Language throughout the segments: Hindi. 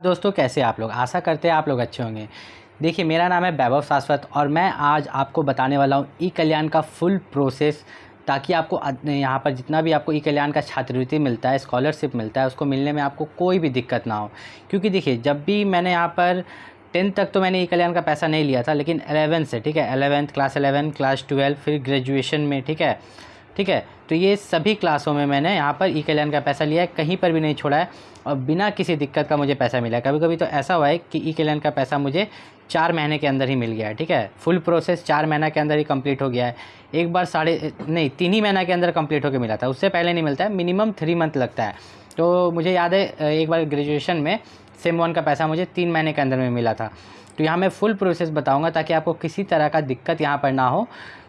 दोस्तों कैसे आप लोग। आशा करते हैं आप लोग अच्छे होंगे। देखिए, मेरा नाम है वैभव शाश्वत और मैं आज आपको बताने वाला हूँ ई कल्याण का फुल प्रोसेस, ताकि आपको यहाँ पर जितना भी आपको ई कल्याण का छात्रवृत्ति मिलता है, स्कॉलरशिप मिलता है, उसको मिलने में आपको कोई भी दिक्कत ना हो। क्योंकि देखिए, जब भी मैंने यहाँ पर 10th तक तो मैंने ई कल्याण का पैसा नहीं लिया था, लेकिन 11 से, ठीक है, 11th क्लास 11 क्लास 12 फिर ग्रेजुएशन में, ठीक है, तो ये सभी क्लासों में मैंने यहाँ पर ई कल्याण का पैसा लिया है, कहीं पर भी नहीं छोड़ा है और बिना किसी दिक्कत का मुझे पैसा मिला है। कभी कभी तो ऐसा हुआ है कि ई कल्याण का पैसा मुझे 4 महीने के अंदर ही मिल गया है। ठीक है, फुल प्रोसेस 4 महीना के अंदर ही कंप्लीट हो गया है। एक बार 3 ही महीना के अंदर कंप्लीट होकर मिला था, उससे पहले नहीं मिलता है, मिनिमम 3 मंथ लगता है। तो मुझे याद है एक बार ग्रेजुएशन में सेम 1 का पैसा मुझे 3 महीने के अंदर में मिला था। तो यहाँ मैं फुल प्रोसेस बताऊँगा ताकि आपको किसी तरह का दिक्कत यहाँ पर ना हो।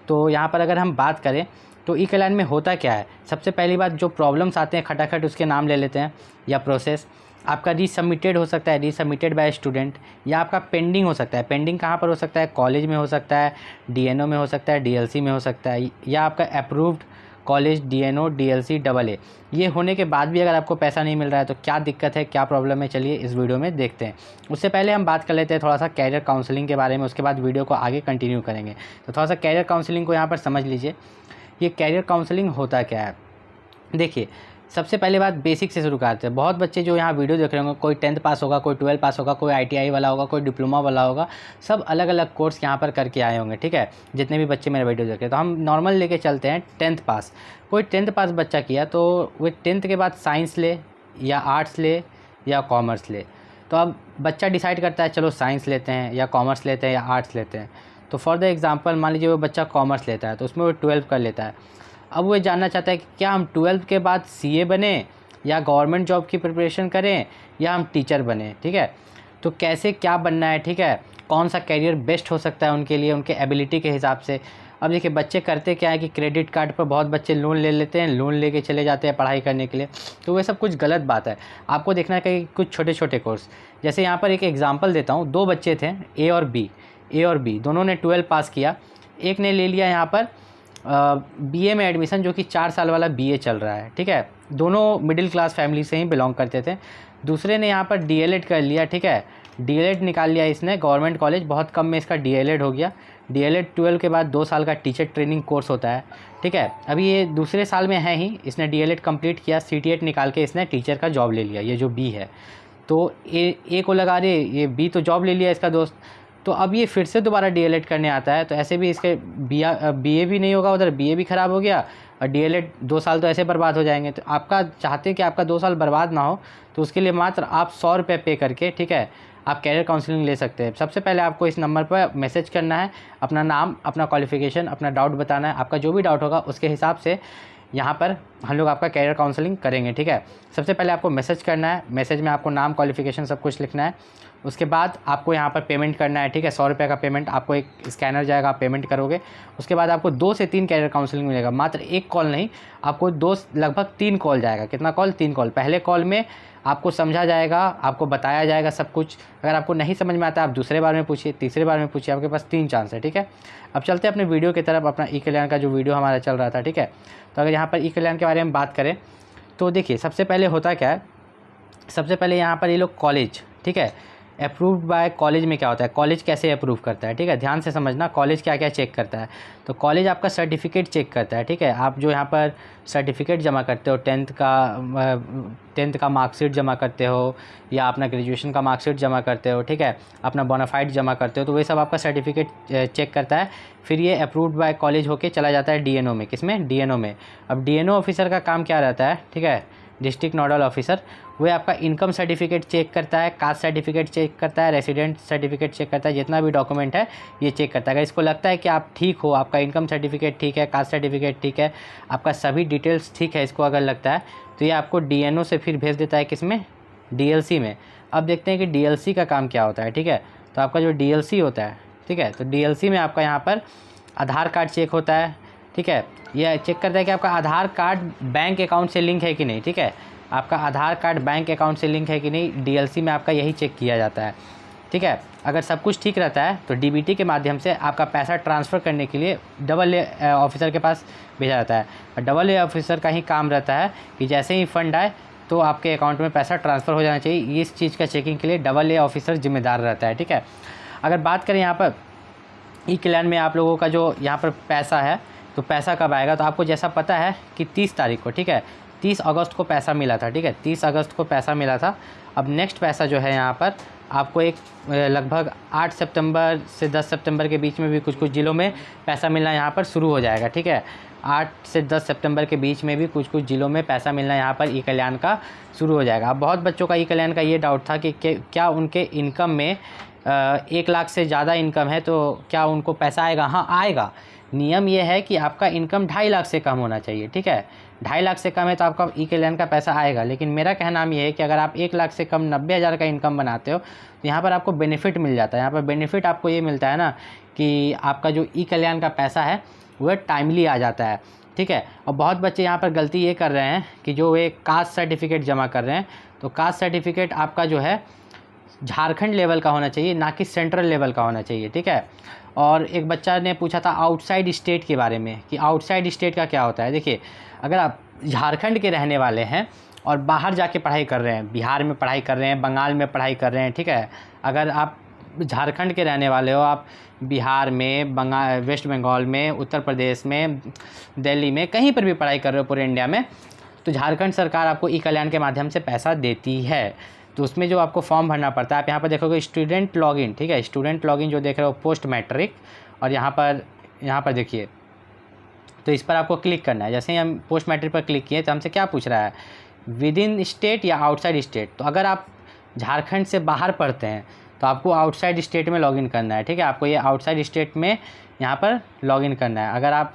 तो यहाँ पर अगर हम बात करें तो ई कल्याण में होता क्या है, सबसे पहली बात जो प्रॉब्लम्स आते हैं खटाखट उसके नाम ले लेते हैं या प्रोसेस। आपका रीसबमिटेड हो सकता है, रीसबमिटेड बाय स्टूडेंट, या आपका पेंडिंग हो सकता है। पेंडिंग कहाँ पर हो सकता है, कॉलेज में हो सकता है, डीएनओ में हो सकता है, डीएलसी में हो सकता है, या आपका approved college DNO DLC AA। ये होने के बाद भी अगर आपको पैसा नहीं मिल रहा है तो क्या दिक्कत है, क्या प्रॉब्लम है, चलिए इस वीडियो में देखते हैं। उससे पहले हम बात कर लेते हैं थोड़ा सा कैरियर काउंसलिंग के बारे में, उसके बाद वीडियो को आगे कंटिन्यू करेंगे। तो थोड़ा सा कैरियर काउंसलिंग को यहाँ पर समझ लीजिए। ये कैरियर काउंसलिंग होता क्या है, देखिए सबसे पहले बात बेसिक से शुरू करते हैं। बहुत बच्चे जो यहाँ वीडियो देख रहे होंगे, कोई 10th पास होगा, कोई 12 पास होगा, कोई ITI वाला होगा, कोई डिप्लोमा वाला होगा, सब अलग अलग कोर्स यहाँ पर करके आए होंगे। ठीक है, जितने भी बच्चे मेरे वीडियो देख रहे हैं, तो हम नॉर्मल लेके चलते हैं 10th पास। कोई 10th पास बच्चा किया तो वो 10th के बाद साइंस ले या आर्ट्स ले या कॉमर्स ले। तो अब बच्चा डिसाइड करता है चलो साइंस लेते हैं या कॉमर्स लेते हैं या आर्ट्स लेते हैं। तो फॉर द एग्जांपल मान लीजिए वो बच्चा कॉमर्स लेता है तो उसमें वो 12 कर लेता है। अब वो जानना चाहता है कि क्या हम 12 के बाद CA बने या गवर्नमेंट जॉब की प्रिपरेशन करें या हम टीचर बने। ठीक है, तो कैसे क्या बनना है, ठीक है, कौन सा कैरियर बेस्ट हो सकता है उनके लिए, उनके एबिलिटी के हिसाब से। अब देखिए बच्चे करते क्या है कि क्रेडिट कार्ड पर बहुत बच्चे लोन ले लेते हैं, लोन लेके चले जाते हैं पढ़ाई करने के लिए। तो वह सब कुछ गलत बात है। आपको देखना है कि कुछ छोटे छोटे कोर्स, जैसे यहाँ पर एक एग्जांपल देता हूँ। 2 बच्चे थे ए और बी दोनों ने 12 पास किया। एक ने ले लिया यहाँ पर BA में एडमिशन, जो कि 4 साल वाला BA चल रहा है। ठीक है, दोनों मिडिल क्लास फैमिली से ही बिलोंग करते थे। दूसरे ने यहाँ पर DLED कर लिया। ठीक है, DLED निकाल लिया इसने गवर्नमेंट कॉलेज, बहुत कम में इसका DLED हो गया। DLED 12 के बाद 2 साल का टीचर ट्रेनिंग कोर्स होता है। ठीक है, अभी ये दूसरे साल में है ही, इसने DLED कंप्लीट किया, CTET निकाल के इसने टीचर का जॉब ले लिया, ये जो B है। तो ए को लगा रहे, ये B तो जॉब ले लिया इसका दोस्त, तो अब ये फिर से दोबारा DLED करने आता है। तो ऐसे भी इसके BA भी नहीं होगा, उधर BA भी ख़राब हो गया और DLED 2 साल तो ऐसे बर्बाद हो जाएंगे। तो आपका चाहते हैं कि आपका 2 साल बर्बाद ना हो, तो उसके लिए मात्र आप 100 रुपये पे करके, ठीक है, आप कैरियर काउंसलिंग ले सकते हैं। सबसे पहले आपको इस नंबर पर मैसेज करना है, अपना नाम, अपना क्वालिफ़िकेशन, अपना डाउट बताना है। आपका जो भी डाउट होगा उसके हिसाब से यहाँ पर हम लोग आपका कैरियर काउंसलिंग करेंगे। ठीक है, सबसे पहले आपको मैसेज करना है, मैसेज में आपको नाम, क्वालिफ़िकेशन सब कुछ लिखना है। उसके बाद आपको यहाँ पर पेमेंट करना है। ठीक है, 100 रुपये का पेमेंट, आपको एक स्कैनर जाएगा, आप पेमेंट करोगे। उसके बाद आपको 2 से 3 कैरियर काउंसलिंग मिलेगा, मात्र 1 कॉल नहीं, आपको लगभग 3 कॉल जाएगा। कितना कॉल? 3 कॉल। पहले कॉल में आपको समझा जाएगा, आपको बताया जाएगा सब कुछ। अगर आपको नहीं समझ में आता है आप दूसरे बार में पूछिए, तीसरे बार में पूछिए, आपके पास 3 चांस है। ठीक है, अब चलते हैं अपने वीडियो की तरफ, अपना ई कल्याण का जो वीडियो हमारा चल रहा था। ठीक है, तो अगर यहाँ पर ई कल्याण के बारे में बात करें तो देखिए सबसे पहले होता क्या है, सबसे पहले यहाँ पर ये लोग कॉलेज, ठीक है, अप्रूव्ड बाय कॉलेज में क्या होता है, कॉलेज कैसे अप्रूव करता है। ठीक है, ध्यान से समझना, कॉलेज क्या क्या चेक करता है। तो कॉलेज आपका सर्टिफिकेट चेक करता है। ठीक है, आप जो यहाँ पर सर्टिफिकेट जमा करते हो, 10th का मार्कशीट जमा करते हो या अपना ग्रेजुएशन का मार्कशीट जमा करते हो, ठीक है, अपना बोनाफाइड जमा करते हो, तो वही सब आपका सर्टिफिकेट चेक करता है। फिर ये अप्रूव्ड बाय कॉलेज होके चला जाता है DNO में। किसमें? DNO में। अब DNO ऑफिसर का काम क्या रहता है, ठीक है, डिस्ट्रिक्ट नोडल ऑफिसर, वह आपका इनकम सर्टिफिकेट चेक करता है, कास्ट सर्टिफिकेट चेक करता है, रेसिडेंट सर्टिफिकेट चेक करता है, जितना भी डॉक्यूमेंट है ये चेक करता है। अगर इसको लगता है कि आप ठीक हो, आपका इनकम सर्टिफिकेट ठीक है, कास्ट सर्टिफिकेट ठीक है, आपका सभी डिटेल्स ठीक है, इसको अगर लगता है तो ये आपको DNO से फिर भेज देता है किसमें? DLC में। अब देखते हैं कि DLC का काम क्या होता है। ठीक है, तो आपका जो DLC होता है, ठीक है, तो DLC में आपका यहाँ पर आधार कार्ड चेक होता है। ठीक है, यह चेक करता है कि आपका आधार कार्ड बैंक अकाउंट से लिंक है कि नहीं। ठीक है, आपका आधार कार्ड बैंक अकाउंट से लिंक है कि नहीं, DLC में आपका यही चेक किया जाता है। ठीक है, अगर सब कुछ ठीक रहता है तो DBT के माध्यम से आपका पैसा ट्रांसफ़र करने के लिए AA ऑफिसर के पास भेजा जाता है। और AA ऑफिसर का ही काम रहता है कि जैसे ही फ़ंड आए तो आपके अकाउंट में पैसा ट्रांसफ़र हो जाना चाहिए। इस चीज़ का चेकिंग के लिए AA ऑफिसर जिम्मेदार रहता है, ठीक है। अगर बात करें यहाँ पर ई कल्याण में आप लोगों का जो यहाँ पर पैसा है, तो पैसा कब आएगा, तो आपको जैसा पता है कि 30 तारीख को, ठीक है, 30 अगस्त को पैसा मिला था, ठीक है, 30 अगस्त को पैसा मिला था। अब नेक्स्ट पैसा जो है यहाँ पर आपको एक लगभग 8 सितंबर से 10 सितंबर के बीच में भी कुछ ज़िलों में पैसा मिलना यहाँ पर शुरू हो जाएगा, ठीक है। 8 से 10 सितंबर के बीच में भी कुछ ज़िलों में पैसा मिलना यहाँ पर ई कल्याण का शुरू हो जाएगा। अब बहुत बच्चों का ई कल्याण का ये डाउट था कि क्या उनके इनकम में 1 लाख से ज़्यादा इनकम है तो क्या उनको पैसा आएगा। हाँ, आएगा। नियम ये है कि आपका इनकम 2.5 लाख से कम होना चाहिए, ठीक है। 2.5 लाख से कम है तो आपका ई कल्याण का पैसा आएगा। लेकिन मेरा कहना ये है कि अगर आप 1 लाख से कम 90,000 का इनकम बनाते हो तो यहाँ पर आपको बेनिफिट मिल जाता है। यहाँ पर बेनिफिट आपको ये मिलता है ना कि आपका जो ई कल्याण का पैसा है वह टाइमली आ जाता है, ठीक है। और बहुत बच्चे यहाँ पर गलती ये कर रहे हैं कि जो वे कास्ट सर्टिफिकेट जमा कर रहे हैं, तो कास्ट सर्टिफिकेट आपका जो है झारखंड लेवल का होना चाहिए, ना कि सेंट्रल लेवल का होना चाहिए, ठीक है। और एक बच्चा ने पूछा था आउटसाइड स्टेट के बारे में कि आउटसाइड स्टेट का क्या होता है। देखिए, अगर आप झारखंड के रहने वाले हैं और बाहर जाके पढ़ाई कर रहे हैं, बिहार में पढ़ाई कर रहे हैं, बंगाल में पढ़ाई कर रहे हैं, ठीक है, अगर आप झारखंड के रहने वाले हो, आप बिहार में, वेस्ट बंगाल में, उत्तर प्रदेश में, दिल्ली में, कहीं पर भी पढ़ाई कर रहे हो पूरे इंडिया में, तो झारखंड सरकार आपको ई कल्याण के माध्यम से पैसा देती है। तो उसमें जो आपको फॉर्म भरना पड़ता है, आप यहाँ पर देखोगे स्टूडेंट लॉगिन, ठीक है, स्टूडेंट लॉगिन जो देख रहे हो पोस्ट मैट्रिक, और यहाँ पर देखिए, तो इस पर आपको क्लिक करना है। जैसे ही हम पोस्ट मैट्रिक पर क्लिक किए तो हमसे क्या पूछ रहा है, विद इन स्टेट या आउटसाइड स्टेट। तो अगर आप झारखंड से बाहर पढ़ते हैं तो आपको आउटसाइड स्टेट में लॉगिन करना है, ठीक है, आपको ये आउटसाइड स्टेट में यहाँ पर लॉगिन करना है। अगर आप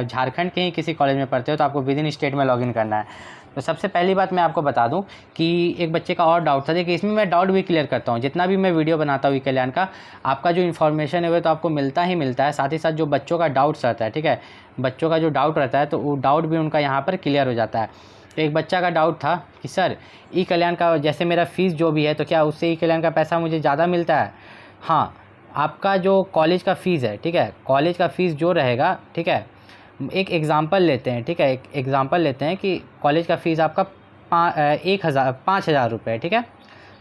झारखंड के ही किसी कॉलेज में पढ़ते हो तो आपको विद इन स्टेट में लॉगिन करना है। तो सबसे पहली बात मैं आपको बता दूं कि एक बच्चे का और डाउट था, देखिए इसमें मैं डाउट भी क्लियर करता हूं। जितना भी मैं वीडियो बनाता हूं ई कल्याण का, आपका जो इन्फॉर्मेशन है वो तो आपको मिलता ही मिलता है, साथ ही साथ जो बच्चों का डाउट्स रहता है, ठीक है, बच्चों का जो डाउट रहता है तो वो डाउट भी उनका यहाँ पर क्लियर हो जाता है। तो एक बच्चा का डाउट था कि सर ई कल्याण का जैसे मेरा फ़ीस जो भी है तो क्या उससे ई कल्याण का पैसा मुझे ज़्यादा मिलता है। हाँ, आपका जो कॉलेज का फ़ीस है, ठीक है, कॉलेज का फ़ीस जो रहेगा, ठीक है, एक एग्ज़ाम्पल लेते हैं, ठीक है, एक एग्ज़ाम्पल लेते हैं कि कॉलेज का फ़ीस आपका 5,000 रुपये, ठीक है,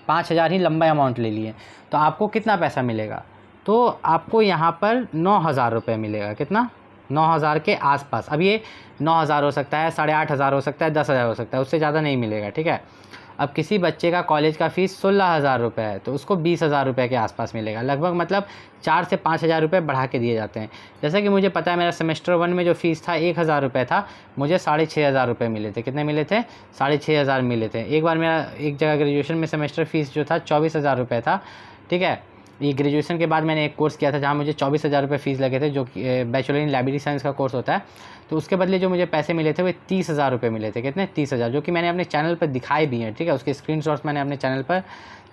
5,000 ही लंबा अमाउंट ले लिए, तो आपको कितना पैसा मिलेगा, तो आपको यहाँ पर 9,000 रुपये मिलेगा। कितना? 9,000 के आसपास। अब ये 9,000 हो सकता है, 8,500 हो सकता है, 10,000 हो सकता है, उससे ज़्यादा नहीं मिलेगा, ठीक है। अब किसी बच्चे का कॉलेज का फ़ीस 16,000 रुपये है तो उसको 20,000 रुपये के आसपास मिलेगा, लगभग मतलब 4 से 5,000 रुपये बढ़ा के दिए जाते हैं। जैसा कि मुझे पता है मेरा सेमेस्टर 1 में जो फ़ीस था 1,000 रुपये था, मुझे 6,500 रुपये मिले थे। कितने मिले थे? 6,500 मिले थे। एक बार मेरा एक जगह ग्रेजुएशन में सेमेस्टर फ़ीस जो था 24,000 रुपये था, ठीक है। ये ग्रेजुएशन के बाद मैंने एक कोर्स किया था जहाँ मुझे 24,000 रुपये फ़ीस लगे थे, जो कि बैचलर इन लाइब्रेरी साइंस का कोर्स होता है। तो उसके बदले जो मुझे पैसे मिले थे वो 30,000 रुपये मिले थे। कितने? 30,000, जो कि मैंने अपने चैनल पर दिखाए भी हैं, ठीक है, उसके स्क्रीनशॉट्स मैंने अपने चैनल पर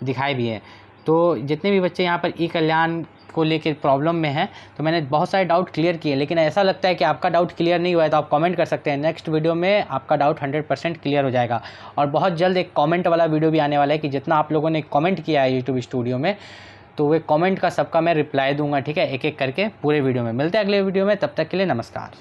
दिखाए भी हैं। तो जितने भी बच्चे यहाँ पर ई कल्याण को लेकर प्रॉब्लम में हैं, तो मैंने बहुत सारे डाउट क्लियर किए, लेकिन ऐसा लगता है कि आपका डाउट क्लियर नहीं हुआ है तो आप कमेंट कर सकते हैं। नेक्स्ट वीडियो में आपका डाउट 100% क्लियर हो जाएगा। और बहुत जल्द एक कमेंट वाला वीडियो भी आने वाला है कि जितना आप लोगों ने कमेंट किया है यूट्यूब स्टूडियो में, तो वे कमेंट का सबका मैं रिप्लाई दूंगा, ठीक है, एक एक करके पूरे वीडियो में। मिलते हैं अगले वीडियो में, तब तक के लिए नमस्कार।